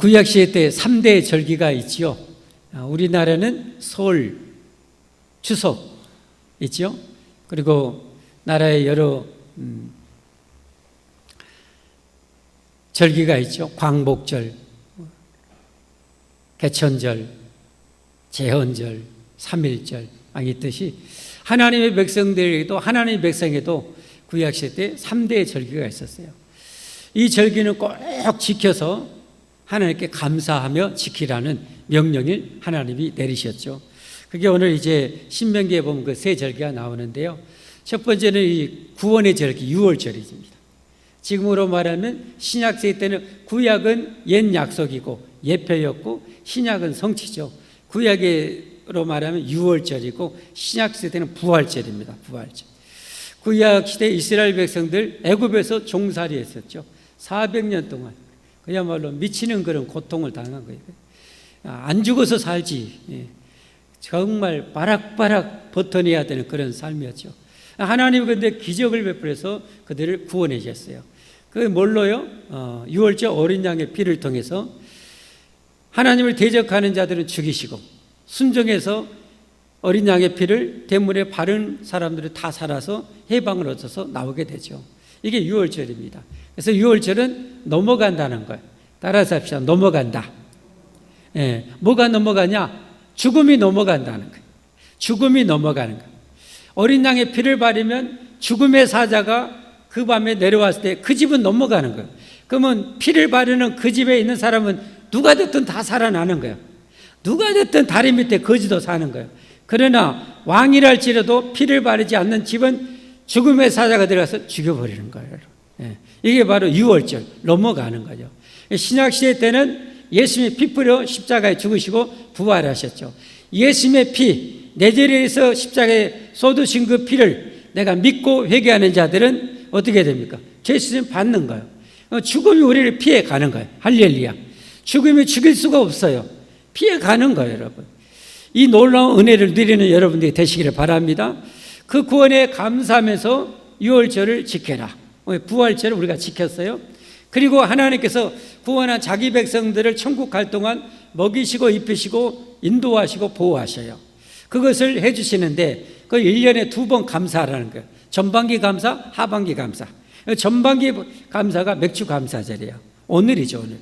구약시대 때 3대 절기가 있지요. 우리나라는 설, 추석 있죠. 그리고 나라의 여러 절기가 있죠. 광복절, 개천절, 제헌절, 삼일절 있듯이 하나님의 백성들에게도 하나님의 백성에도 구약시대 때 3대 절기가 있었어요. 이 절기는 꼭 지켜서 하나님께 감사하며 지키라는 명령을 하나님이 내리셨죠. 그게 오늘 이제 신명기에 보면 그 세 절기가 나오는데요. 첫 번째는 이 구원의 절기, 유월절입니다. 지금으로 말하면 신약시대 때는 구약은 옛 약속이고 예표였고 신약은 성취죠. 구약으로 말하면 유월절이고 신약시대 때는 부활절입니다. 부활절. 구약시대 이스라엘 백성들 애굽에서 종살이 했었죠. 400년 동안 그야말로 미치는 그런 고통을 당한 거예요. 안 죽어서 살지. 정말 바락바락 버텨내야 되는 그런 삶이었죠. 하나님은 그런데 기적을 베풀어서 그들을 구원해 주셨어요. 그게 뭘로요? 유월절 어린 양의 피를 통해서 하나님을 대적하는 자들은 죽이시고 순종해서 어린 양의 피를 대물에 바른 사람들이 다 살아서 해방을 얻어서 나오게 되죠. 이게 유월절입니다. 그래서 유월절은 넘어간다는 거예요. 따라서 합시다. 넘어간다. 뭐가 넘어가냐? 죽음이 넘어간다는 거예요. 죽음이 넘어가는 거예요. 어린 양의 피를 바르면 죽음의 사자가 그 밤에 내려왔을 때 그 집은 넘어가는 거예요. 그러면 피를 바르는 그 집에 있는 사람은 누가 됐든 다 살아나는 거예요. 누가 됐든 다리 밑에 거지도 사는 거예요. 그러나 왕이랄지라도 피를 바르지 않는 집은 죽음의 사자가 들어가서 죽여버리는 거예요. 이게 바로 유월절, 넘어가는 거죠. 신약시대 때는 예수님이 피 뿌려 십자가에 죽으시고 부활하셨죠. 예수님의 피, 내 자리에서 십자가에 쏟으신 그 피를 내가 믿고 회개하는 자들은 어떻게 됩니까? 죄수님 받는 거예요. 죽음이 우리를 피해 가는 거예요. 할렐루야. 죽음이 죽일 수가 없어요. 피해 가는 거예요, 여러분. 이 놀라운 은혜를 누리는 여러분들이 되시기를 바랍니다. 그 구원에 감사하면서 유월절을 지켜라. 부활절을 우리가 지켰어요. 그리고 하나님께서 구원한 자기 백성들을 천국 갈 동안 먹이시고 입히시고 인도하시고 보호하셔요. 그것을 해주시는데 그 1년에 2번 감사하라는 거예요. 전반기 감사, 하반기 감사. 전반기 감사가 맥주 감사절이에요. 오늘이죠, 오늘.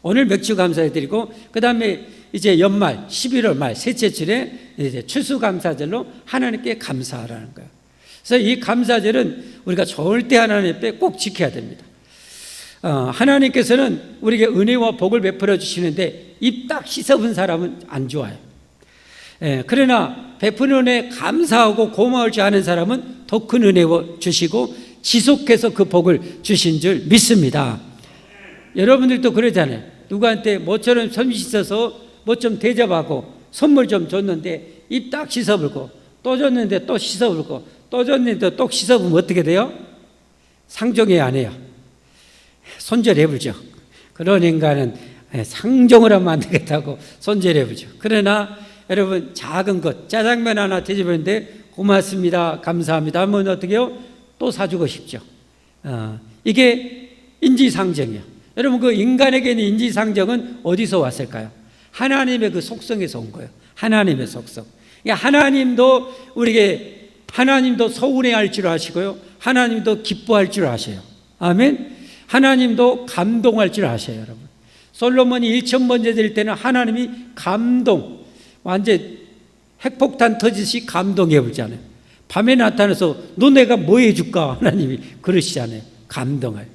오늘 맥주 감사해드리고 그 다음에 이제 연말 11월 말 셋째 주에 이제 추수감사절로 하나님께 감사하라는 거예요. 그래서 이 감사절은 우리가 절대 하나님 앞에 꼭 지켜야 됩니다. 하나님께서는 우리에게 은혜와 복을 베풀어 주시는데 입 딱 씻어본 사람은 안 좋아요. 그러나 베푸는 은혜에 감사하고 고마울 줄 아는 사람은 더 큰 은혜 주시고 지속해서 그 복을 주신 줄 믿습니다. 여러분들도 그러잖아요. 누구한테 뭐처럼 손 씻어서 뭐 좀 대접하고 선물 좀 줬는데 입 딱 씻어불고 또 줬는데 또 씻어불고 또 줬는데 또 씻어보면 어떻게 돼요? 상종해 안 해요. 손절해보죠. 그런 인간은 상종을 하면 안 되겠다고 손절해보죠. 그러나 여러분 작은 것 짜장면 하나 대접했는데 고맙습니다 감사합니다 하면 어떻게 해요? 또 사주고 싶죠. 이게 인지상정이에요. 여러분 그 인간에게는 인지상정은 어디서 왔을까요? 하나님의 그 속성에서 온 거예요. 하나님의 속성. 하나님도 우리에게 하나님도 서운해할 줄 아시고요. 하나님도 기뻐할 줄 아세요. 아멘. 하나님도 감동할 줄 아세요, 여러분. 솔로몬이 1,000번째 드릴 때는 하나님이 감동, 완전 핵폭탄 터지듯이 감동해 보잖아요. 밤에 나타나서 너 내가 뭐 해줄까? 하나님이 그러시잖아요. 감동을.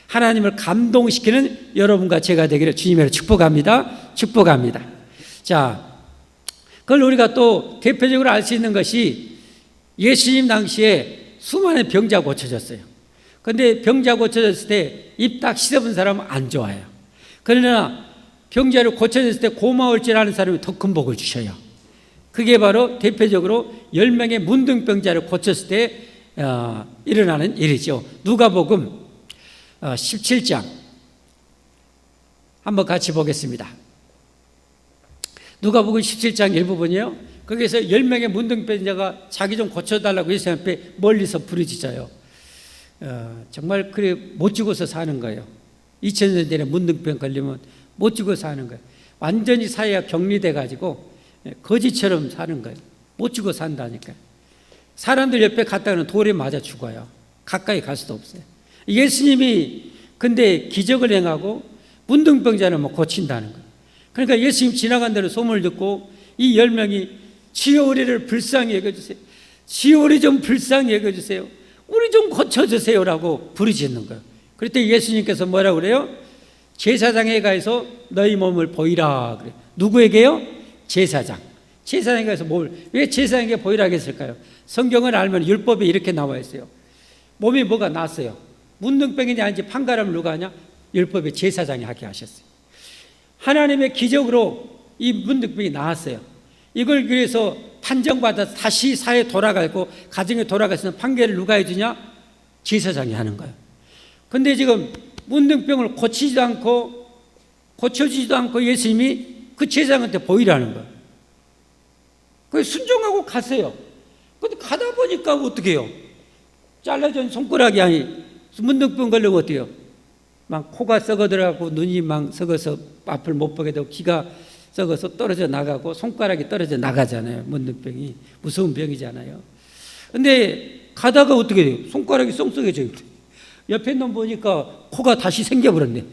하나님을 감동시키는 여러분과 제가 되기를 주님으로 축복합니다. 축복합니다. 자, 그걸 우리가 또 대표적으로 알 수 있는 것이 예수님 당시에 수많은 병자 고쳐졌어요. 그런데 병자 고쳐졌을 때 입 딱 씻어본 사람은 안 좋아요. 그러나 병자를 고쳐졌을 때 고마울 줄 아는 사람이 더 큰 복을 주셔요. 그게 바로 대표적으로 10명의 문둥병자를 고쳤을 때 일어나는 일이죠. 누가복음 17장 한번 같이 보겠습니다. 누가복음 17장 일부분이요. 거기서 10명의 문둥병자가 자기 좀 고쳐달라고 예수 앞에 멀리서 부르짖어요. 정말 그래 못 죽어서 사는 거예요. 2000년 전에 문둥병 걸리면 못 죽어 사는 거예요. 완전히 사회가 격리돼 가지고 거지처럼 사는 거예요. 못 죽어 산다니까요. 사람들 옆에 갔다가는 돌에 맞아 죽어요. 가까이 갈 수도 없어요. 예수님이 근데 기적을 행하고 문둥병자는 뭐 고친다는 거예요. 그러니까 예수님 지나간 대로 소문을 듣고 이 10명이 주여 우리를 불쌍히 여겨주세요. 주여 우리 좀 불쌍히 여겨주세요. 우리 좀 고쳐주세요라고 부르짖는 거예요. 그랬더니 예수님께서 뭐라고 그래요? 제사장에 가서 너희 몸을 보이라 그래요. 누구에게요? 제사장. 제사장에 가서 왜 제사장에게 보이라 했을까요? 성경을 알면 율법에 이렇게 나와 있어요. 몸에 뭐가 났어요. 문둥병이냐 아닌지 판가름을 누가 하냐? 율법에 제사장이 하게 하셨어요. 하나님의 기적으로 이 문둥병이 나았어요. 이걸 그래서 판정받아서 다시 사회에 돌아가고 가정에 돌아가서 판결을 누가 해주냐? 제사장이 하는 거예요. 근데 지금 문둥병을 고치지도 않고 고쳐주지도 않고 예수님이 그 제사장한테 보이라는 거예요. 그래서 순종하고 갔어요. 근데 가다 보니까 어떻게 해요? 잘라진 손가락이 아니 문둥병 걸리고 어때요? 막 코가 썩어 들어가고 눈이 막 썩어서 앞을 못 보게 되고 귀가 썩어서 떨어져 나가고 손가락이 떨어져 나가잖아요. 문둥병이 무서운 병이잖아요. 근데 가다가 어떻게 돼요? 손가락이 썽썽해져요. 옆에 놈 보니까 코가 다시 생겨버렸네.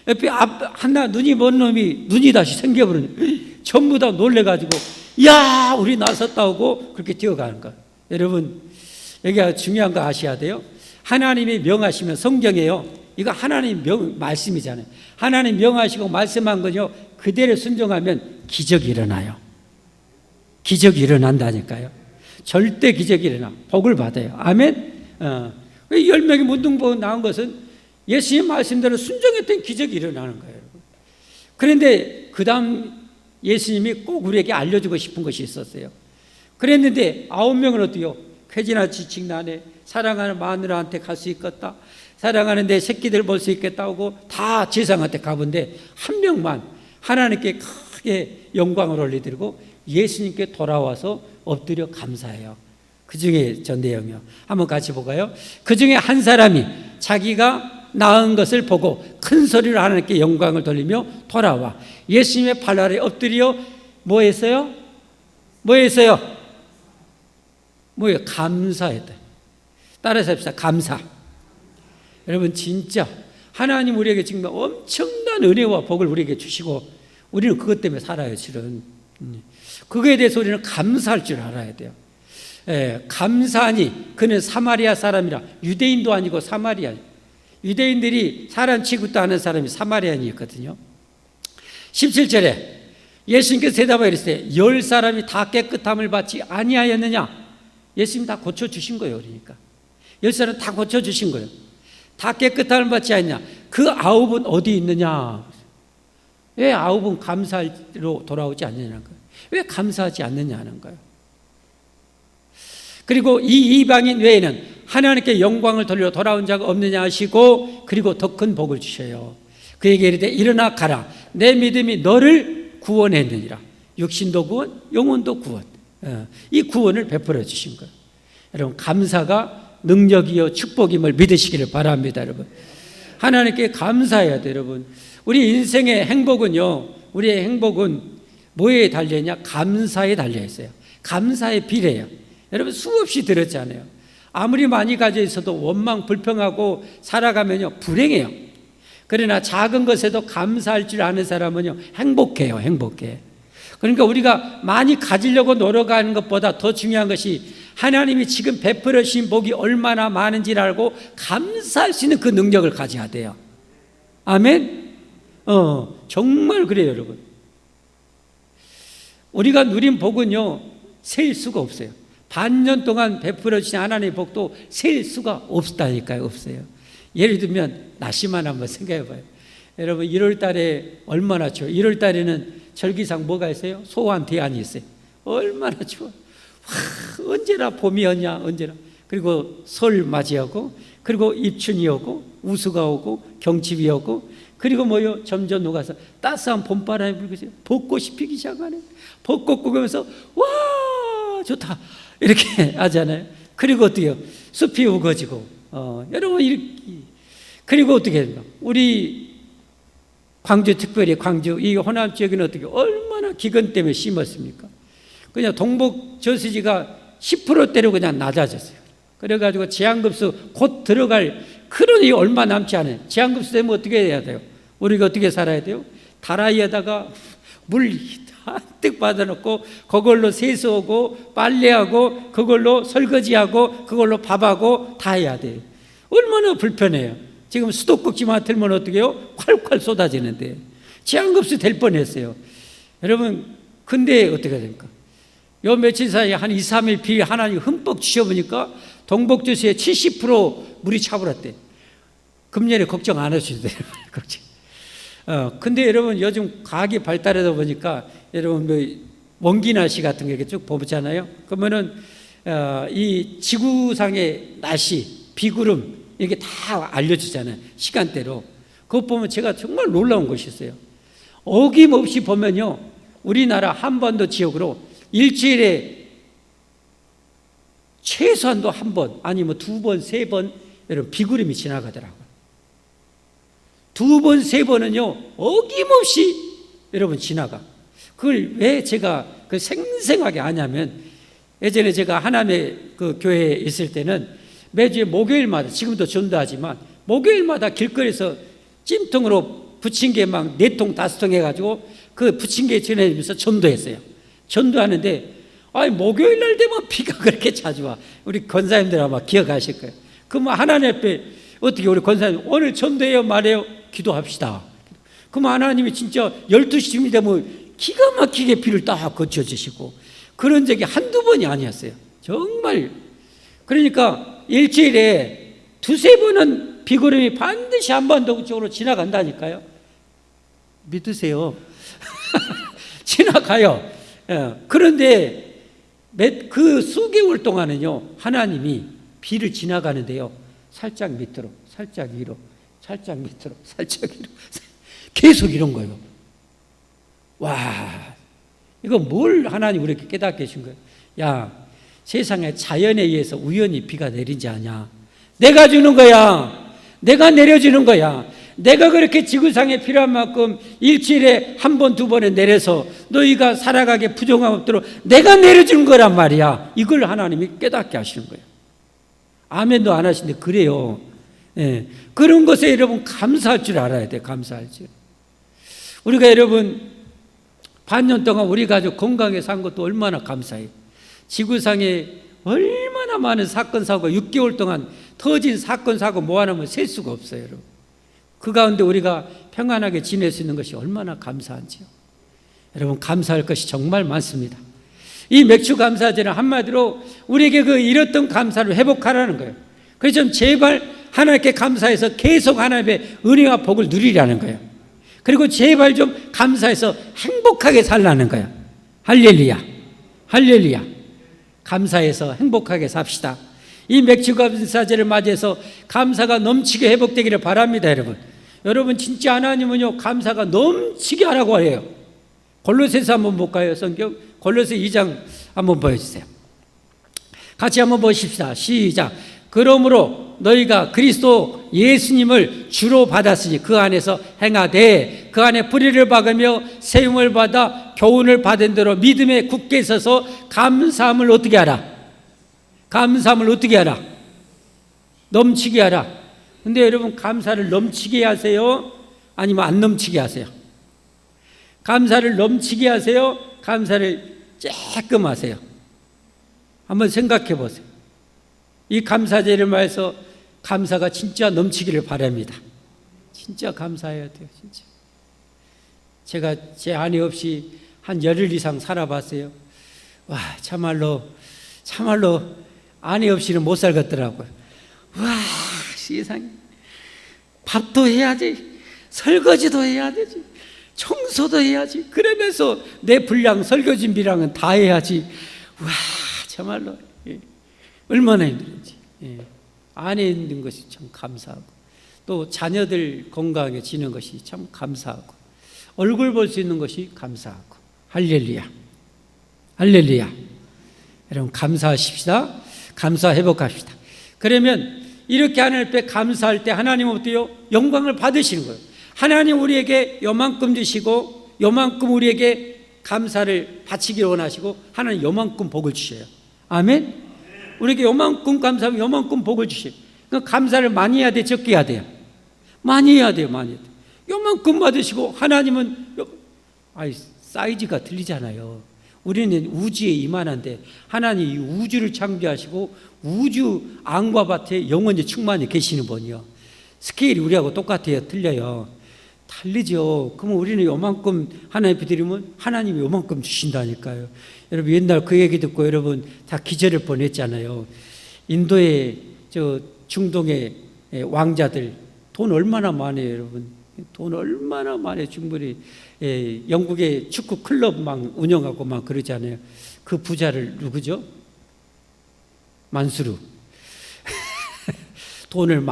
옆에 하나 눈이 먼 놈이 눈이 다시 생겨버렸네. 전부 다 놀래가지고 야 우리 나섰다 하고 그렇게 뛰어가는 거예요. 여러분 여기가 중요한 거 아셔야 돼요. 하나님이 명하시면 성경에요. 이거 하나님 말씀이잖아요. 하나님 명하시고 말씀한 거요. 그대로 순종하면 기적이 일어나요. 기적이 일어난다니까요. 절대 기적이 일어나. 복을 받아요. 아멘. 10명이 문둥병 나온 것은 예수님 말씀대로 순종했던 기적이 일어나는 거예요. 그런데 그 다음 예수님이 꼭 우리에게 알려주고 싶은 것이 있었어요. 그랬는데 9명은 어때요? 쾌지나 지칭나네 사랑하는 마누라한테 갈 수 있겠다. 사랑하는 내 새끼들 볼 수 있겠다 하고 다 제사장한테 가본데 한 명만 하나님께 크게 영광을 올려드리고 예수님께 돌아와서 엎드려 감사해요. 그 중에 저 내용이요. 한번 같이 볼까요? 그 중에 한 사람이 자기가 낳은 것을 보고 큰 소리로 하나님께 영광을 돌리며 돌아와 예수님의 발 아래 엎드려 뭐 했어요? 뭐 했어요? 뭐예요? 감사했다. 따라서 합시다. 감사. 여러분 진짜 하나님 우리에게 정말 엄청난 은혜와 복을 우리에게 주시고 우리는 그것 때문에 살아요. 실은 그거에 대해서 우리는 감사할 줄 알아야 돼요. 감사하니 그는 사마리아 사람이라. 유대인도 아니고 사마리아. 유대인들이 사람 취급도 하는 사람이 사마리아인이었거든요. 17절에 예수님께서 대답하여 이르시되 10사람이 다 깨끗함을 받지 아니하였느냐? 예수님이 다 고쳐주신 거예요. 그러니까 10사람 다 고쳐주신 거예요. 다 깨끗함을 받지 않냐? 그 9은 어디 있느냐? 왜 9은 감사로 돌아오지 않느냐는 거예요. 왜 감사하지 않느냐는 거예요. 그리고 이 이방인 외에는 하나님께 영광을 돌려 돌아온 자가 없느냐 하시고 그리고 더 큰 복을 주셔요. 그에게 이르되 일어나 가라. 내 믿음이 너를 구원했느니라. 육신도 구원, 영혼도 구원. 이 구원을 베풀어 주신 거예요. 여러분 감사가 능력이요 축복임을 믿으시기를 바랍니다. 여러분 하나님께 감사해야 돼요. 여러분 우리 인생의 행복은요, 우리의 행복은 뭐에 달려있냐? 감사에 달려있어요. 감사의 비례예요. 여러분 수없이 들었잖아요. 아무리 많이 가져 있어도 원망 불평하고 살아가면요 불행해요. 그러나 작은 것에도 감사할 줄 아는 사람은요 행복해요. 행복해. 그러니까 우리가 많이 가지려고 노력하는 것보다 더 중요한 것이 하나님이 지금 베풀어 주신 복이 얼마나 많은지를 알고 감사할 수 있는 그 능력을 가져야 돼요. 아멘? 정말 그래요, 여러분. 우리가 누린 복은요, 셀 수가 없어요. 반년 동안 베풀어 주신 하나님의 복도 셀 수가 없다니까요, 없어요. 예를 들면, 날씨만 한번 생각해 봐요. 여러분, 1월 달에 얼마나 추워요? 1월 달에는 절기상 뭐가 있어요? 소환 대안이 있어요. 얼마나 추워. 언제나 봄이었냐, 언제나. 그리고 설 맞이하고, 그리고 입춘이 오고, 우수가 오고, 경칩이 오고, 그리고 뭐요? 점점 녹아서 따스한 봄바람이 불고 있어요. 벚꽃이 피기 시작하네. 벚꽃 구경하면서, 와, 좋다. 이렇게 하잖아요. 그리고 어떻게 해요? 숲이 우거지고, 여러분, 이렇게. 그리고 어떻게 해요? 우리 광주, 특별히 광주 이 호남 지역에는 어떻게 얼마나 기근 때문에 심었습니까? 그냥 동북 저수지가 10%대로 그냥 낮아졌어요. 그래가지고 제한급수 곧 들어갈 그러니 얼마 남지 않아요. 제한급수 되면 어떻게 해야 돼요? 우리가 어떻게 살아야 돼요? 다라이에다가 물 잔뜩 받아놓고 그걸로 세수하고 빨래하고 그걸로 설거지하고 그걸로 밥하고 다 해야 돼요. 얼마나 불편해요. 지금 수도꼭지만 틀면 어떻게 해요? 콸콸 쏟아지는데 제한급수 될 뻔했어요. 여러분 근데 어떻게 됩니까? 요 며칠 사이에 한 2, 3일 비 하나님 흠뻑 주셔보니까 동북저수지에 70% 물이 차버렸대. 금년에 걱정 안 하셔도 돼요. 걱정. 근데 여러분 요즘 과학이 발달하다 보니까 여러분 뭐 원기날씨 같은 게 이렇게 쭉 보잖아요. 그러면은 이 지구상의 날씨, 비구름 이렇게 다 알려주잖아요. 시간대로. 그것 보면 제가 정말 놀라운 것이 있어요. 어김없이 보면요, 우리나라 한반도 지역으로 일주일에 최소한도 한 번, 아니면 두 번, 세 번, 여러분 비구름이 지나가더라고요. 두 번, 세 번은요, 어김없이 여러분 지나가. 그걸 왜 제가 그 생생하게 아냐면, 예전에 제가 하남의 그 교회에 있을 때는 매주 목요일마다, 지금도 전도하지만, 목요일마다 길거리에서 찜통으로 부침개 막 4통, 5통 해가지고 그 부침개 전해주면서 전도했어요. 전도하는데, 아니, 목요일 날 되면 비가 그렇게 자주 와. 우리 권사님들 아마 기억하실 거예요. 그럼 하나님 앞에 어떻게 우리 권사님 오늘 전도해요 말해요? 기도합시다. 그럼 하나님이 진짜 12시쯤이 되면 기가 막히게 비를 딱 거쳐주시고 그런 적이 한두 번이 아니었어요. 정말. 그러니까 일주일에 두세 번은 비구름이 반드시 한반도 쪽으로 지나간다니까요. 믿으세요. 지나가요. 그런데 그 수개월 동안은요, 하나님이 비를 지나가는데요, 살짝 밑으로, 살짝 위로, 살짝 밑으로, 살짝 위로, 계속 이런 거예요. 와, 이거 뭘 하나님 우리에게 깨닫게 해준 거예요? 야, 세상에 자연에 의해서 우연히 비가 내리지 않냐? 내가 주는 거야. 내가 내려주는 거야. 내가 그렇게 지구상에 필요한 만큼 일주일에 한 번, 두 번에 내려서 너희가 살아가게 부정함 없도록 내가 내려주는 거란 말이야. 이걸 하나님이 깨닫게 하시는 거예요. 아멘도 안 하시는데 그래요. 예. 그런 것에 여러분 감사할 줄 알아야 돼요. 감사할 줄. 우리가 여러분 반년 동안 우리 가족 건강에 산 것도 얼마나 감사해요. 지구상에 얼마나 많은 사건 사고 6개월 동안 터진 사건 사고 모아놓으면 셀 수가 없어요. 여러분. 그 가운데 우리가 평안하게 지낼 수 있는 것이 얼마나 감사한지요. 여러분 감사할 것이 정말 많습니다. 이 맥주 감사제는 한마디로 우리에게 그 잃었던 감사를 회복하라는 거예요. 그래서 좀 제발 하나님께 감사해서 계속 하나님의 은혜와 복을 누리라는 거예요. 그리고 제발 좀 감사해서 행복하게 살라는 거예요. 할렐루야, 할렐루야. 감사해서 행복하게 삽시다. 이 맥주 감사제를 맞이해서 감사가 넘치게 회복되기를 바랍니다. 여러분 진짜 하나님은요 감사가 넘치게 하라고 해요. 골로새서 한번 볼까요? 성경 골로새 2장 한번 보여주세요. 같이 한번 보십시다. 시작. 그러므로 너희가 그리스도 예수님을 주로 받았으니 그 안에서 행하되 그 안에 뿌리를 박으며 세움을 받아 교훈을 받은 대로 믿음에 굳게 서서 감사함을 어떻게 하라? 감사함을 어떻게 하라? 넘치게 하라. 근데 여러분 감사를 넘치게 하세요? 아니면 안 넘치게 하세요? 감사를 넘치게 하세요? 감사를 조금 하세요? 한번 생각해 보세요. 이 감사제를 말해서 감사가 진짜 넘치기를 바랍니다. 진짜 감사해야 돼요. 진짜. 제가 제 아내 없이 한 열흘 이상 살아봤어요. 와, 참말로 아내 없이는 못 살겠더라고요. 와, 세상에. 밥도 해야지, 설거지도 해야 되지, 청소도 해야지. 그러면서 내 분량, 설거지 비량은 다 해야지. 와, 참말로. 예. 얼마나 힘든지. 예. 아내 있는 것이 참 감사하고, 또 자녀들 건강해지는 것이 참 감사하고, 얼굴 볼 수 있는 것이 감사하고. 할렐루야. 할렐루야. 여러분 감사하십시다. 감사 회복합시다. 그러면 이렇게 하나님 앞에 감사할 때 하나님은 어때요? 영광을 받으시는 거예요. 하나님 우리에게 요만큼 주시고 요만큼 우리에게 감사를 바치기를 원하시고 하나님 요만큼 복을 주셔요. 아멘. 우리에게 요만큼 감사하면 요만큼 복을 주셔요. 그러니까 감사를 많이 해야 돼, 적게 해야 돼요? 많이 해야 돼요. 많이 해야 돼요. 요만큼 받으시고 하나님은 사이즈가 틀리잖아요. 우리는 우주에 이만한데 하나님이 우주를 창조하시고 우주 안과 밭에 영원히 충만히 계시는 분이요. 스케일이 우리하고 똑같아요? 틀려요? 다르죠. 그러면 우리는 요만큼 하나님 드리면 하나님이 요만큼 주신다니까요. 여러분 옛날 그 얘기 듣고 여러분 다 기절할 뻔했잖아요. 인도의 중동의 왕자들 돈 얼마나 많아요, 여러분. 돈 얼마나 많아요. 충분히 영국의 축구 클럽 막 운영하고 막 그러잖아요. 그 부자를 누구죠? 만수르. 돈을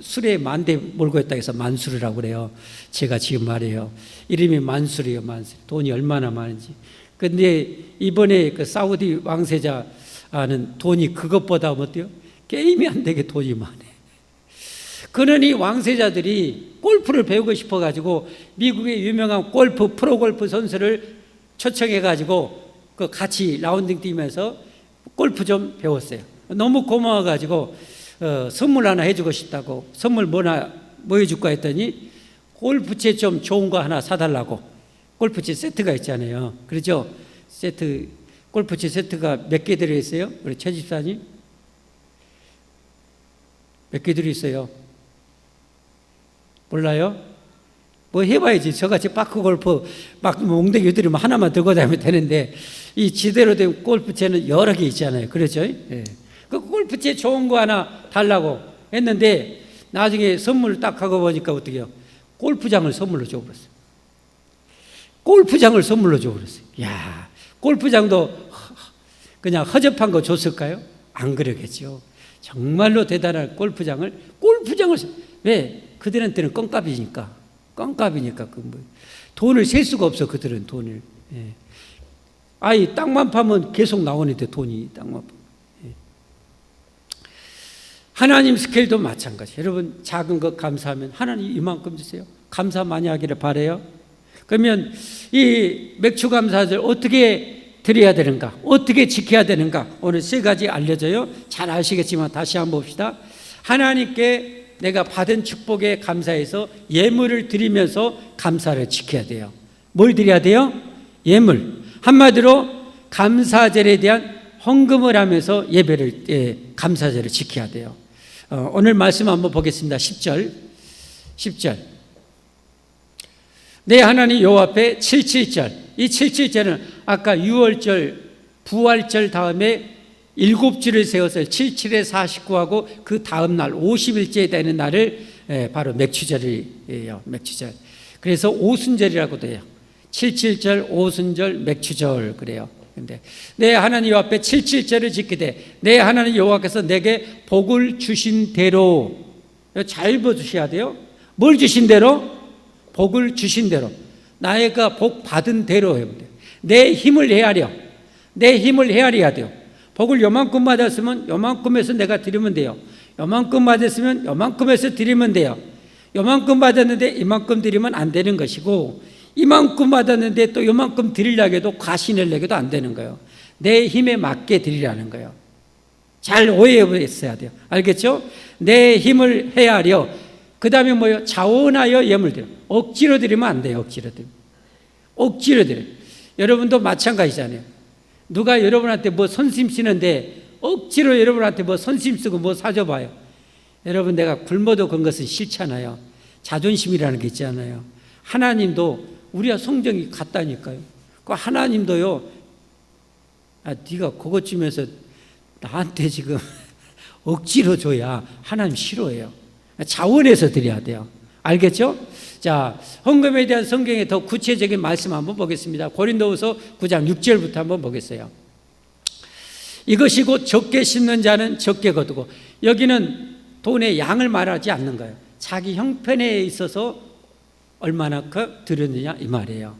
수레에 만대 몰고 있다 해서 만수르라고 그래요. 제가 지금 말해요. 이름이 만수르예요. 만수르. 돈이 얼마나 많은지. 근데 이번에 그 사우디 왕세자는 돈이 그것보다 어때요? 게임이 안 되게 돈이 많아요. 그는 이 왕세자들이 골프를 배우고 싶어가지고 미국의 유명한 프로골프 선수를 초청해가지고 그 같이 라운딩 뛰면서 골프 좀 배웠어요. 너무 고마워가지고 선물 하나 해주고 싶다고. 선물 뭐 해줄까 했더니 골프채 좀 좋은 거 하나 사달라고. 골프채 세트가 있잖아요. 그렇죠? 골프채 세트가 몇 개 들어있어요? 우리 최 집사님? 몇 개 들어있어요? 몰라요? 뭐 해봐야지. 저같이 파크 골프 막 몽둥이 들이면 하나만 들고 다니면 되는데 이 제대로 된 골프채는 여러 개 있잖아요. 그렇죠? 예. 그 골프채 좋은 거 하나 달라고 했는데 나중에 선물을 딱 하고 보니까 어떻게 해요? 골프장을 선물로 줘버렸어요. 골프장을 선물로 줘버렸어요. 야, 골프장도 그냥 허접한 거 줬을까요? 안 그러겠죠. 정말로 대단한 골프장을 왜? 그들한테는 껌값이니까 돈을 셀 수가 없어. 그들은 돈을. 예. 땅만 파면 계속 나오는데 돈이 땅만 파면. 예. 하나님 스케일도 마찬가지. 여러분 작은 것 감사하면 하나님 이만큼 주세요. 감사 많이 하기를 바라요. 그러면 이 맥주 감사절 어떻게 드려야 되는가? 어떻게 지켜야 되는가? 오늘 세 가지 알려져요. 잘 아시겠지만 다시 한번 봅시다. 하나님께 내가 받은 축복에 감사해서 예물을 드리면서 감사를 지켜야 돼요. 뭘 드려야 돼요? 예물. 한마디로 감사절에 대한 헌금을 하면서 감사절을 지켜야 돼요. 오늘 말씀 한번 보겠습니다. 10절. 내 하나님 여호와 앞에 77절. 이 77절은 아까 6월절 부활절 다음에 7주를 세워서 77에 49하고 그 다음 날 50일째 되는 날을 바로 맥추절이에요. 맥추절. 그래서 오순절이라고도 해요. 77절, 오순절, 맥추절 그래요. 근데 내 하나님 앞에 77절을 지키되 내 하나님 여호와께서 내게 복을 주신 대로 잘 봐주셔야 돼요. 뭘 주신 대로? 복을 주신 대로. 나이가 복 받은 대로 해야 돼요. 내 힘을 헤아려야 돼요. 복을 요만큼 받았으면 요만큼에서 내가 드리면 돼요. 요만큼 받았으면 요만큼에서 드리면 돼요. 요만큼 받았는데 이만큼 드리면 안 되는 것이고 이만큼 받았는데 또 요만큼 드리려고 해도 과신을 내게도 안 되는 거예요. 내 힘에 맞게 드리라는 거예요. 잘 오해했어야 돼요. 알겠죠? 내 힘을 헤아려. 그 다음에 뭐예요? 자원하여 예물 드려. 억지로 드리면 안 돼요. 억지로 드려. 여러분도 마찬가지잖아요. 누가 여러분한테 뭐 선심 쓰는데 억지로 여러분한테 뭐 선심 쓰고 뭐 사줘봐요. 여러분 내가 굶어도 그런 것은 싫잖아요. 자존심이라는 게 있잖아요. 하나님도 우리가 성정이 같다니까요. 그 하나님도요. 네가 그것 주면서 나한테 지금 억지로 줘야 하나님 싫어해요. 자원해서 드려야 돼요. 알겠죠? 자, 헌금에 대한 성경의 더 구체적인 말씀 한번 보겠습니다. 고린도후서 9장 6절부터 한번 보겠어요. 이것이 곧 적게 심는 자는 적게 거두고, 여기는 돈의 양을 말하지 않는 거예요. 자기 형편에 있어서 얼마나 드렸느냐 이 말이에요.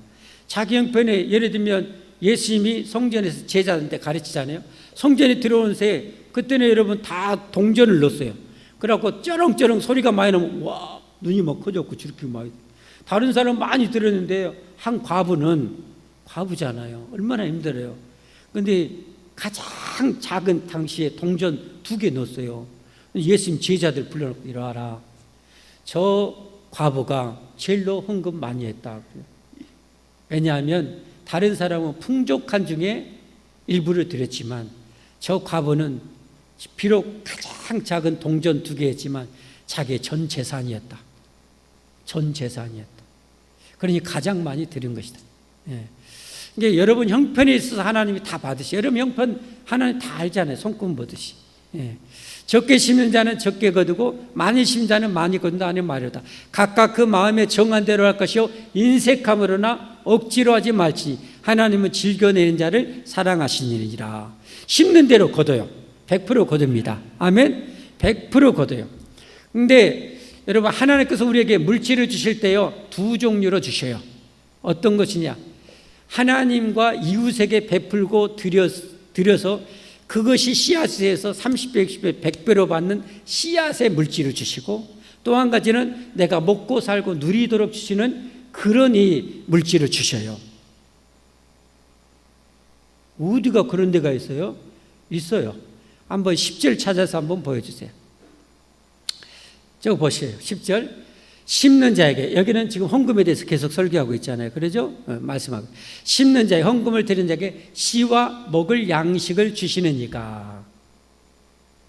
자기 형편에 예를 들면 예수님이 성전에서 제자들한테 가르치잖아요. 성전에 들어온 새 그때는 여러분 다 동전을 넣었어요. 그래갖고 쩌렁쩌렁 소리가 많이 나면 와 눈이 막 커졌고 저렇게 많이 다른 사람 많이 들었는데 한 과부잖아요. 얼마나 힘들어요. 근데 가장 작은 당시에 동전 2개 넣었어요. 예수님 제자들 불러놓고 이리 와라. 저 과부가 제일로 헌금 많이 했다. 왜냐하면 다른 사람은 풍족한 중에 일부를 드렸지만 저 과부는 비록 가장 작은 동전 2개 했지만 자기의 전 재산이었다. 전 재산이었다. 그러니 가장 많이 드린 것이다. 예. 이게 여러분 형편에 있어서 하나님이 다 받으시. 여러분 형편 하나님 다 알잖아요. 손금 보듯이. 예. 적게 심는 자는 적게 거두고 많이 심는 자는 많이 거둔다 하는 말이다. 각각 그 마음에 정한 대로 할 것이요 인색함으로나 억지로 하지 말지니 하나님은 즐겨내는 자를 사랑하시니라. 심는 대로 거둬요. 100% 거둡니다. 아멘. 100% 거둬요. 근데 여러분 하나님께서 우리에게 물질을 주실 때요 2종류로 주셔요. 어떤 것이냐? 하나님과 이웃에게 베풀고 드려서 그것이 씨앗에서 30배, 60배, 100배로 받는 씨앗의 물질을 주시고, 또 한 가지는 내가 먹고 살고 누리도록 주시는 그런 이 물질을 주셔요. 어디가 그런 데가 있어요? 있어요. 한번 10절 찾아서 한번 보여주세요. 저거 보세요. 10절. 심는 자에게, 여기는 지금 헌금에 대해서 계속 설교하고 있잖아요. 그러죠? 말씀하고. 심는 자에 헌금을 드리는 자에게 씨와 먹을 양식을 주시는 이가.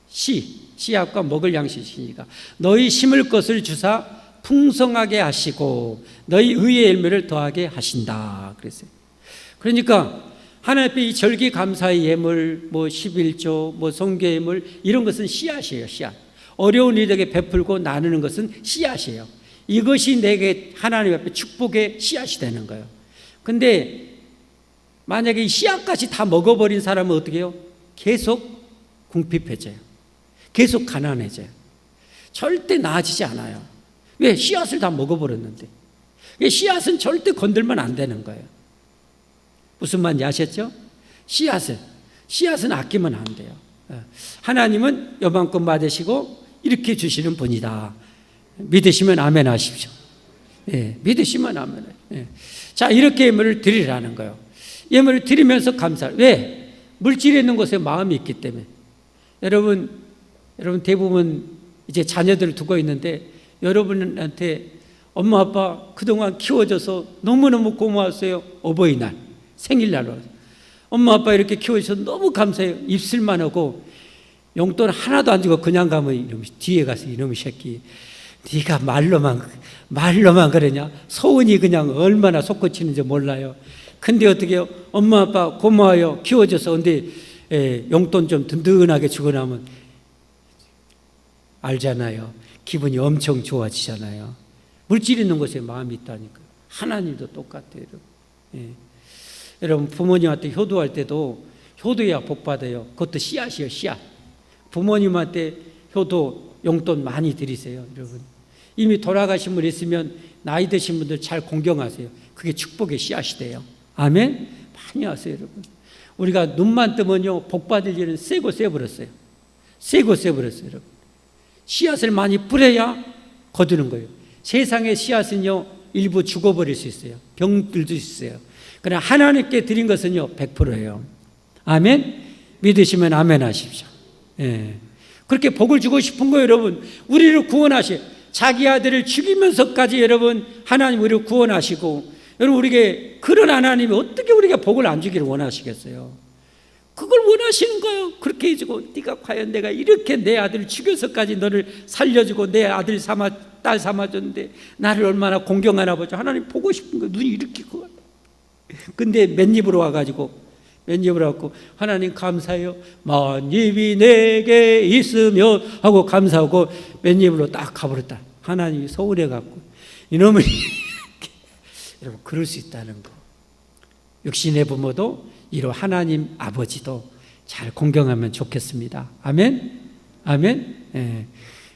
씨앗과 먹을 양식을 주시니까 너희 심을 것을 주사 풍성하게 하시고 너희 의의 열매를 더하게 하신다. 그랬어요. 그러니까 하나님 앞에 이 절기 감사의 예물, 뭐 11조, 뭐 성교 예물 이런 것은 씨앗이에요. 씨앗. 어려운 이들에게 베풀고 나누는 것은 씨앗이에요. 이것이 내게 하나님 앞에 축복의 씨앗이 되는 거예요. 근데 만약에 이 씨앗까지 다 먹어버린 사람은 어떻게 해요? 계속 궁핍해져요. 계속 가난해져요. 절대 나아지지 않아요. 왜? 씨앗을 다 먹어버렸는데. 씨앗은 절대 건들면 안 되는 거예요. 무슨 말인지 아셨죠? 씨앗은 아끼면 안 돼요. 하나님은 요만큼 받으시고 이렇게 주시는 분이다. 믿으시면 아멘 하십시오. 예, 믿으시면 아멘 하십시오. 예. 자, 이렇게 예물을 드리라는 거예요. 예물을 드리면서 감사를. 왜? 물질이 있는 곳에 마음이 있기 때문에. 여러분 대부분 이제 자녀들을 두고 있는데 여러분한테 엄마 아빠 그동안 키워줘서 너무너무 고마웠어요. 어버이날, 생일날 엄마 아빠 이렇게 키워주셔서 너무 감사해요. 입술만 하고 용돈 하나도 안 주고 그냥 가면 이놈이 뒤에 가서 이놈의 새끼 네가 말로만 그러냐? 소은이 그냥 얼마나 솟구치는지 몰라요. 근데 어떻게 해요? 엄마 아빠 고마워요. 키워줘서. 근데 용돈 좀 든든하게 주고 나면 알잖아요. 기분이 엄청 좋아지잖아요. 물질 있는 곳에 마음이 있다니까. 하나님도 똑같아요. 여러분 부모님한테 효도할 때도 효도해야 복 받아요. 그것도 씨앗이에요. 씨앗. 부모님한테 효도 용돈 많이 드리세요. 여러분 이미 돌아가신 분 있으면 나이 드신 분들 잘 공경하세요. 그게 축복의 씨앗이 돼요. 아멘. 많이 하세요. 여러분 우리가 눈만 뜨면요 복 받을 일은 세고 세버렸어요. 여러분 씨앗을 많이 뿌려야 거두는 거예요. 세상의 씨앗은요 일부 죽어버릴 수 있어요. 병들도 있어요. 그러나 하나님께 드린 것은요 100%예요. 아멘. 믿으시면 아멘 하십시오. 예. 그렇게 복을 주고 싶은 거예요. 여러분 우리를 구원하시 자기 아들을 죽이면서까지 여러분 하나님 우리를 구원하시고 여러분 우리에게 그런 하나님이 어떻게 우리가 복을 안 주기를 원하시겠어요? 그걸 원하시는 거예요. 그렇게 해주고 네가 과연 내가 이렇게 내 아들을 죽여서까지 너를 살려주고 내 아들 딸 삼아줬는데 나를 얼마나 공경하나 보죠. 하나님 보고 싶은 거예요. 눈이 이렇게 커요. 근데 맨입으로 와가지고 하나님 감사해요. 만입이 내게 있으며 하고 감사하고 맨입으로 딱 가버렸다. 하나님이 서운해갖고 이놈을 여러분 그럴 수 있다는 거. 육신의 부모도 이로 하나님 아버지도 잘 공경하면 좋겠습니다. 아멘. 아멘. 예.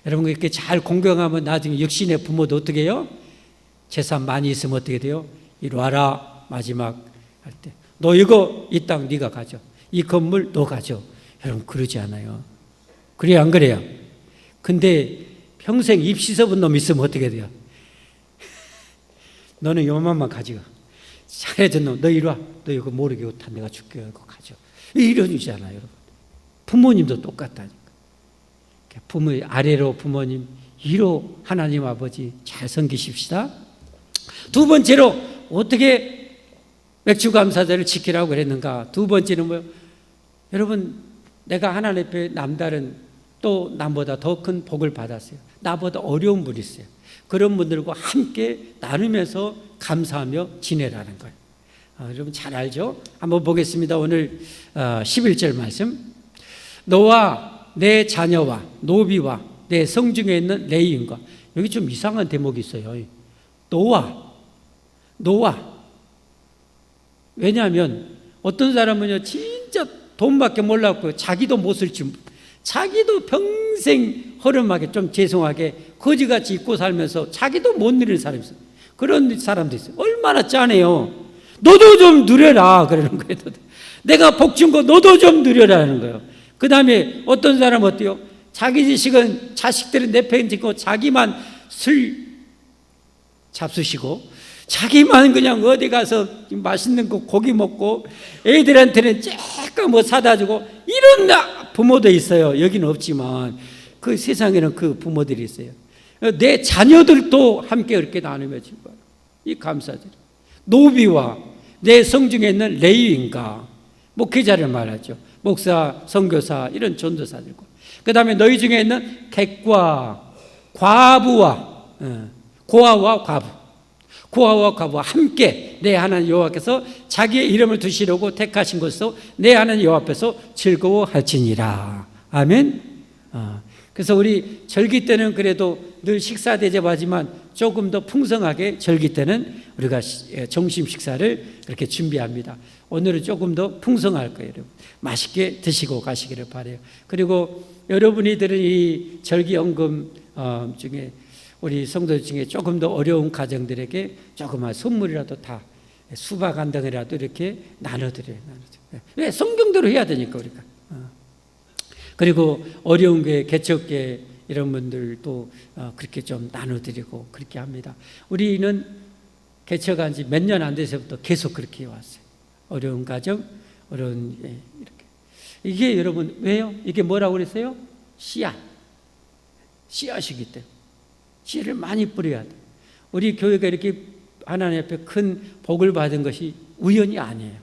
여러분 이렇게 잘 공경하면 나중에 육신의 부모도 어떻게 해요? 재산 많이 있으면 어떻게 돼요? 이리 와라. 마지막 할 때 너 이거 이 땅 네가 가져. 이 건물 너 가져. 여러분 그러지 않아요. 그래요 안 그래요? 근데 평생 입시 써본 놈 있으면 어떻게 돼요? 너는 요만만 가져가. 잘해준 놈, 너 이리 와. 너 이거 모르게 못한 내가 줄게. 이거 가져. 이러주잖아요, 여러분. 부모님도 똑같다니까. 부모 아래로 부모님, 위로 하나님 아버지 잘 섬기십시다. 두 번째로 어떻게 맥주감사절을 지키라고 그랬는가? 두 번째는 뭐요? 여러분, 내가 하나님 앞에 남다른 또 남보다 더 큰 복을 받았어요. 나보다 어려운 분이 있어요. 그런 분들과 함께 나누면서 감사하며 지내라는 거예요. 여러분 잘 알죠? 한번 보겠습니다. 오늘 11절 말씀. 너와 내 자녀와 노비와 내 성중에 있는 레위인과, 여기 좀 이상한 대목이 있어요. 노와. 왜냐하면 어떤 사람은요, 진짜 돈밖에 몰랐고 자기도 못 쓸지, 자기도 평생 허름하게, 좀 죄송하게 거지같이 입고 살면서 자기도 못 누리는 사람이 있어요. 그런 사람도 있어요. 얼마나 짠해요. 너도 좀 누려라 그러는 거예요. 내가 복 준 거 너도 좀 누려라는 거예요. 그 다음에 어떤 사람은 어때요? 자기 지식은 자식들은 내팽지고 자기만 술 잡수시고 자기만 그냥 어디 가서 맛있는 거 고기 먹고 애들한테는 쬐까 뭐 사다 주고, 이런 부모도 있어요. 여기는 없지만 그 세상에는 그 부모들이 있어요. 내 자녀들도 함께 그렇게 나누며 줄 거예요. 이 감사절. 노비와 내 성중에 있는 레위인과, 목회자를 말하죠. 목사, 선교사, 이런 전도사들과, 그 다음에 너희 중에 있는 객과 과부와 고아와 과부와 함께 내 하나님 여호와께서 자기의 이름을 두시려고 택하신 것으로 내 하나님 여호와 앞에서 즐거워할지니라. 아멘. 그래서 우리 절기 때는 그래도 늘 식사 대접하지만 조금 더 풍성하게 절기 때는 우리가 점심 식사를 그렇게 준비합니다. 오늘은 조금 더 풍성할 거예요. 여러분. 맛있게 드시고 가시기를 바라요. 그리고 여러분이 들은 이 절기 언금 중에 우리 성도 중에 조금 더 어려운 가정들에게 조그만 선물이라도, 다 수박 한 덩이라도 이렇게 나눠드려요. 왜? 성경대로 해야 되니까 우리가. 그리고 어려운 게 개척계 이런 분들도 그렇게 좀 나눠드리고 그렇게 합니다. 우리는 개척한 지 몇 년 안 돼서부터 계속 그렇게 해왔어요. 어려운 가정, 어려운 이렇게. 이게 여러분 왜요? 이게 뭐라고 그랬어요? 씨앗이기 때문에 씨를 많이 뿌려야 돼. 우리 교회가 이렇게 하나님 앞에 큰 복을 받은 것이 우연이 아니에요.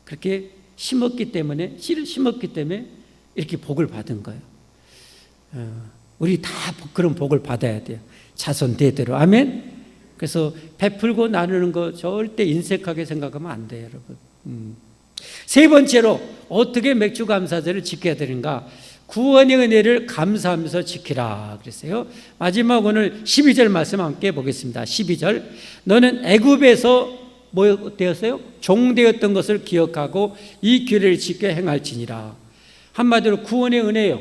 그렇게 심었기 때문에, 씨를 심었기 때문에 이렇게 복을 받은 거예요. 우리 다 그런 복을 받아야 돼요. 자손 대대로. 아멘. 그래서 베풀고 나누는 거 절대 인색하게 생각하면 안 돼요, 여러분. 세 번째로 어떻게 맥주 감사절을 지켜야 되는가? 구원의 은혜를 감사하면서 지키라 그랬어요. 마지막 오늘 12절 말씀 함께 보겠습니다. 12절. 너는 애굽에서 뭐 되었어요? 종되었던 것을 기억하고 이 규례를 지켜 행할지니라. 한마디로 구원의 은혜요.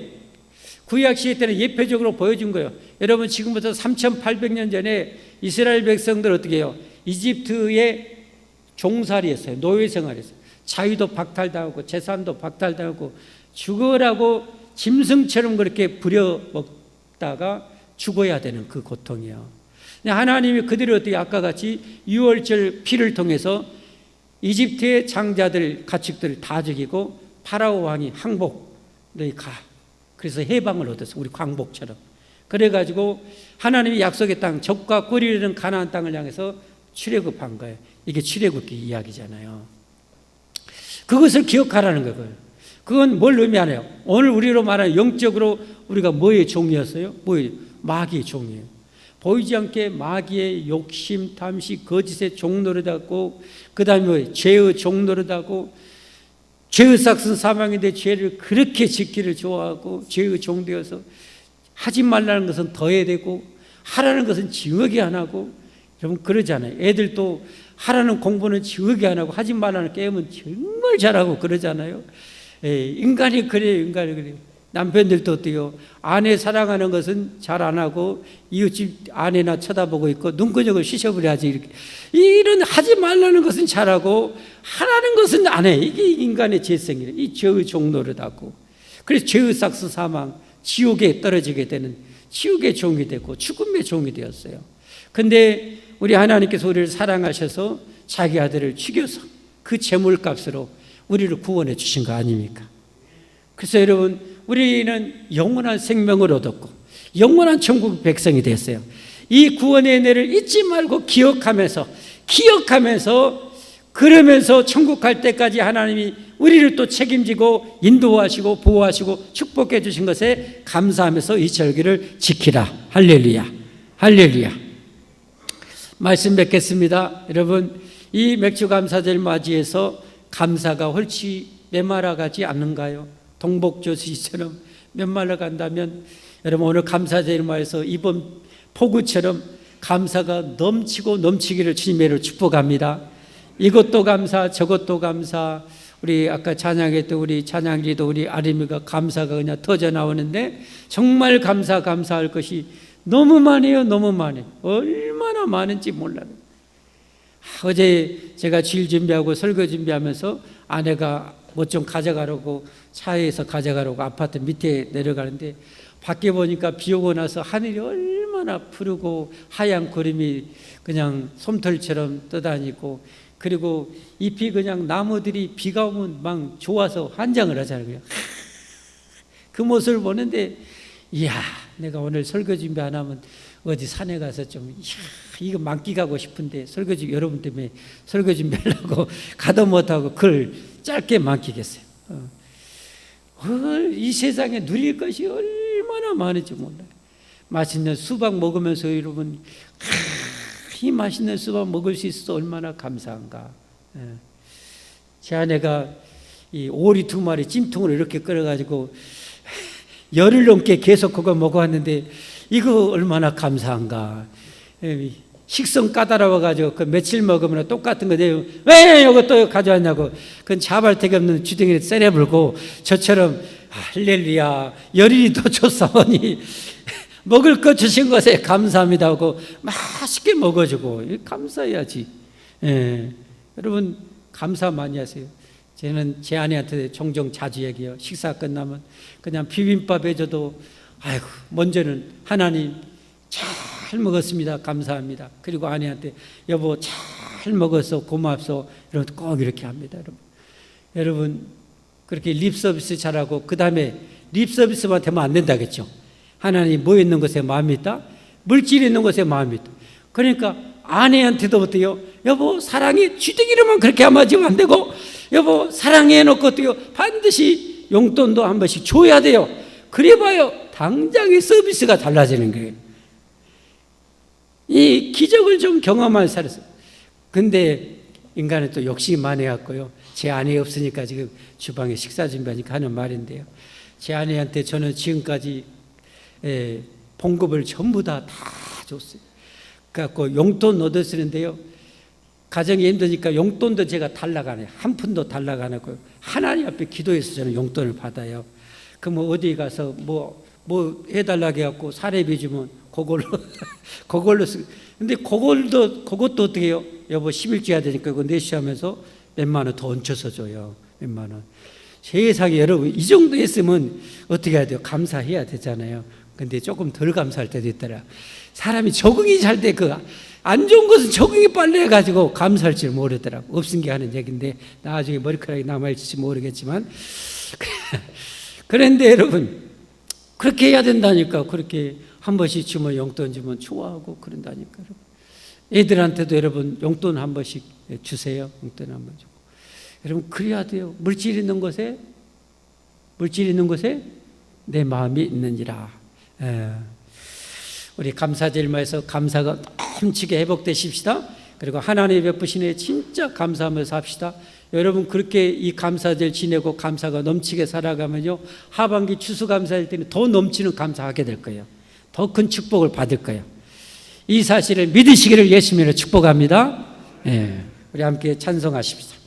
구약 시대 때는 예표적으로 보여준 거예요. 여러분, 지금부터 3,800년 전에 이스라엘 백성들 어떻게 해요? 이집트의 종살이였어요. 노예 생활이었어요. 자유도 박탈당하고 재산도 박탈당하고 죽으라고 짐승처럼 그렇게 부려먹다가 죽어야 되는 그 고통이요. 하나님이 그들을 어떻게 아까 같이 유월절 피를 통해서 이집트의 장자들, 가축들을 다 죽이고 파라오 왕이 항복, 너희 가. 그래서 해방을 얻었어. 우리 광복처럼. 그래가지고 하나님이 약속의 땅, 적과 꿀이 흐르는 가나안 땅을 향해서 출애굽한 거예요. 이게 출애굽기 이야기잖아요. 그것을 기억하라는 거예요. 그건 뭘 의미하나요? 오늘 우리로 말하는 영적으로 우리가 뭐의 종이었어요? 뭐의? 마귀의 종이에요. 보이지 않게 마귀의 욕심, 탐식, 거짓의 종노릇하고, 그 다음에 죄의 종노릇하고, 죄의 삭은 사망인데 죄를 그렇게 짓기를 좋아하고 죄의 종되어서 하지 말라는 것은 더해야 되고 하라는 것은 지우개 안 하고. 여러분 그러잖아요. 애들도 하라는 공부는 지우개 안 하고 하지 말라는 게임은 정말 잘하고 그러잖아요. 인간이 그래요. 인간이 그래요. 남편들도 어때요? 아내 사랑하는 것은 잘 안 하고 이웃집 아내나 쳐다보고 있고 눈꺼녕을 씻어버려야지. 이렇게 이런 하지 말라는 것은 잘하고 하라는 것은 안 해. 이게 인간의 죄성이래. 이 죄의 종노릇하고. 그래서 죄의 삭스 사망, 지옥에 떨어지게 되는 지옥의 종이 되고 죽음의 종이 되었어요. 근데 우리 하나님께서 우리를 사랑하셔서 자기 아들을 죽여서 그 제물값으로 우리를 구원해 주신 거 아닙니까? 그래서 여러분, 우리는 영원한 생명을 얻었고 영원한 천국 백성이 됐어요. 이 구원의 은혜를 잊지 말고 기억하면서 그러면서 천국 갈 때까지 하나님이 우리를 또 책임지고 인도하시고 보호하시고 축복해 주신 것에 감사하면서 이 절기를 지키라. 할렐루야, 할렐루야. 말씀 뵙겠습니다. 여러분, 이 맥주 감사절 맞이해서 감사가 홀치 메말라가지 않는가요? 동복조시처럼 메말라 간다면 여러분, 오늘 감사절 맞이해서 이번 폭우처럼 감사가 넘치고 넘치기를 주님으로 축복합니다. 이것도 감사, 저것도 감사. 우리 아까 찬양했던 우리 찬양리도 우리 아림이가 감사가 그냥 터져 나오는데 정말 감사할 것이 너무 많아요. 너무 많아요. 얼마나 많은지 몰라요. 어제 제가 질 준비하고 설거 준비하면서 아내가 뭐 좀 가져가려고 차에서 가져가려고 아파트 밑에 내려가는데 밖에 보니까 비 오고 나서 하늘이 얼마나 푸르고 하얀 구름이 그냥 솜털처럼 떠다니고, 그리고 잎이 그냥 나무들이 비가 오면 막 좋아서 환장을 하잖아요. 그 모습을 보는데 이야, 내가 오늘 설거 준비 안 하면 어디 산에 가서 좀 이거 만끽 하고 싶은데 설거지 여러분 때문에 설거 준비하려고 가도 못하고 그걸 짧게 만끽했어요. 이 세상에 누릴 것이 얼마나 많은지 몰라요. 맛있는 수박 먹으면서 여러분, 이 맛있는 수박 먹을 수 있어서 얼마나 감사한가. 제 아내가 이 오리 2마리 찜통으로 이렇게 끓여가지고 열흘 넘게 계속 그거 먹어왔는데 이거 얼마나 감사한가. 식성 까다로워가지고 그 며칠 먹으면 똑같은 거예요. 왜 이거 또 가져왔냐고. 그건 자발되게 없는 주둥이를 세려불고 저처럼 할렐루야, 열일이 더 줬사오니 먹을 거 주신 것에 감사합니다 하고 맛있게 먹어주고 감사해야지. 여러분, 감사 많이 하세요. 저는 제 아내한테 종종 자주 얘기해요. 식사 끝나면 그냥 비빔밥 해줘도 아이고, 먼저는 하나님 잘 먹었습니다, 감사합니다. 그리고 아내한테 여보 잘 먹어서 고맙소, 이러면 꼭 이렇게 합니다. 여러분 그렇게 립서비스 잘하고 그 다음에 립서비스만 되면 안 된다겠죠. 하나님 뭐 있는 것에 마음이 있다? 물질이 있는 것에 마음이 있다. 그러니까 아내한테도 어때요? 여보 사랑해, 주둥이로만 그렇게 하면 안 되고, 여보 사랑해 놓고 어때요? 반드시 용돈도 한 번씩 줘야 돼요. 그래 봐요, 당장의 서비스가 달라지는 거예요. 이 기적을 좀 경험할 살았어요. 근데 인간은 또 욕심이 많아갖고요, 제 아내 없으니까 지금 주방에 식사 준비하니까 하는 말인데요, 제 아내한테 저는 지금까지 봉급을 전부 다 줬어요. 그래갖고 용돈 얻어 쓰는데요, 가정이 힘드니까 용돈도 제가 달라고 안 해요. 한 푼도 달라고 안 하고요. 하나님 앞에 기도해서 저는 용돈을 받아요. 그럼 어디 가서 뭐 해달라고 해갖고 사례비 주면 그걸로 쓰고. 근데 그것도 어떻게 해요? 여보 11주 해야 되니까 그거 내시하면서 몇만 원 더 얹혀서 줘요. 몇만 원. 세상에 여러분, 이 정도 했으면 어떻게 해야 돼요? 감사해야 되잖아요. 근데 조금 덜 감사할 때도 있더라. 사람이 적응이 잘 돼. 안 좋은 것은 적응이 빨리 해가지고 감사할 줄 모르더라고. 없은 게 하는 얘기인데 나중에 머리카락이 남아있을지 모르겠지만 그런데 여러분, 그렇게 해야 된다니까. 그렇게 한 번씩 주면 용돈 주면 좋아하고 그런다니까. 여러분, 애들한테도 여러분 용돈 한 번씩 주세요. 용돈 한 번 주고. 여러분 그래야 돼요. 물질 있는 곳에 내 마음이 있느니라. 우리 감사절마에서 감사가 넘치게 회복되십시다. 그리고 하나님의 베푸신 애 진짜 감사하면서 합시다. 여러분 그렇게 이 감사절 지내고 감사가 넘치게 살아가면요, 하반기 추수감사일 때는 더 넘치는 감사하게 될 거예요. 더 큰 축복을 받을 거예요. 이 사실을 믿으시기를 예수님으로 축복합니다. 우리 함께 찬송하십시다.